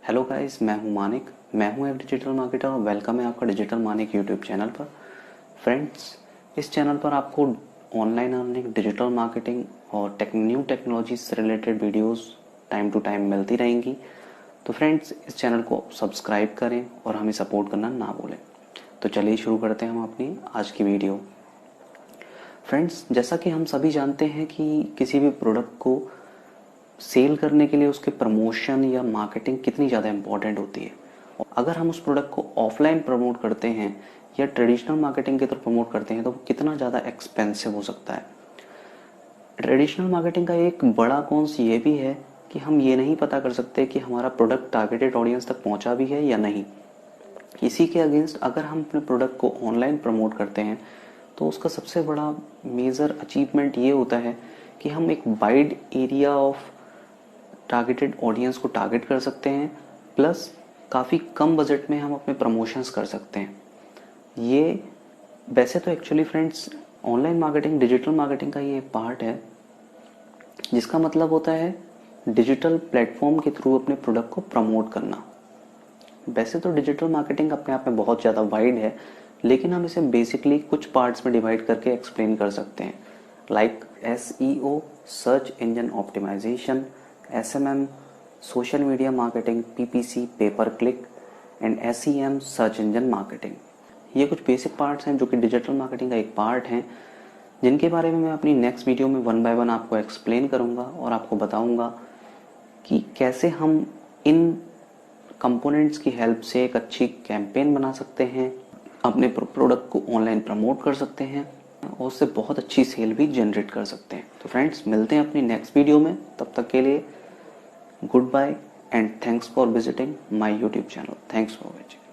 Hello guys, मैं हूं मानिक। मैं हूं एक डिजिटल मार्केटर और वेलकम है आपका डिजिटल मानिक यूट्यूब चैनल पर। फ्रेंड्स, इस चैनल पर आपको ऑनलाइन अर्निंग, डिजिटल मार्केटिंग और न्यू टेक्नोलॉजी से related videos time to time मिलती रहेंगी। तो फ्रेंड्स, इस चैनल को सब्सक्राइब करें और हमें सपोर्ट करना ना भूलें। तो चलिए शुरू करते हैं हम अपनी आज की वीडियो। फ्रेंड्स, जैसा कि हम सभी जानते हैं कि किसी भी प्रोडक्ट को सेल करने के लिए उसके प्रमोशन या मार्केटिंग कितनी ज़्यादा इम्पॉर्टेंट होती है। अगर हम उस प्रोडक्ट को ऑफलाइन प्रमोट करते हैं या ट्रेडिशनल मार्केटिंग के थ्रू प्रमोट करते हैं तो वो कितना ज़्यादा एक्सपेंसिव हो सकता है। ट्रेडिशनल मार्केटिंग का एक बड़ा कॉन्स ये भी है कि हम ये नहीं पता कर सकते कि हमारा प्रोडक्ट टारगेटेड ऑडियंस तक पहुंचा भी है या नहीं। इसी के अगेंस्ट अगर हम अपने प्रोडक्ट को ऑनलाइन प्रमोट करते हैं तो उसका सबसे बड़ा मेजर अचीवमेंट ये होता है कि हम एक wide area of targeted audience को टारगेट कर सकते हैं, प्लस काफ़ी कम बजट में हम अपने प्रमोशंस कर सकते हैं। ये वैसे तो actually friends online marketing digital marketing का ये पार्ट है, जिसका मतलब होता है डिजिटल प्लेटफॉर्म के थ्रू अपने प्रोडक्ट को प्रमोट करना। वैसे तो डिजिटल मार्केटिंग अपने आप में बहुत ज़्यादा वाइड है, लेकिन हम इसे बेसिकली कुछ पार्ट्स में डिवाइड करके एक्सप्लेन कर सकते हैं, like SEO, search engine optimization, SMM, social media marketing, PPC, paper per click and SEM, search engine marketing. ये कुछ बेसिक पार्ट्स हैं जो कि डिजिटल मार्केटिंग का एक पार्ट हैं, जिनके बारे में मैं अपनी नेक्स्ट वीडियो में वन बाय वन आपको एक्सप्लेन करूंगा और आपको बताऊंगा कि कैसे हम इन कंपोनेंट्स की हेल्प से एक अच्छी कैंपेन बना सकते हैं, अपने प्रोडक्ट को ऑनलाइन प्रमोट कर सकते हैं और उससे बहुत अच्छी सेल भी जनरेट कर सकते हैं। तो फ्रेंड्स, मिलते हैं अपनी नेक्स्ट वीडियो में। तब तक के लिए goodbye and thanks for visiting my YouTube channel. Thanks for watching.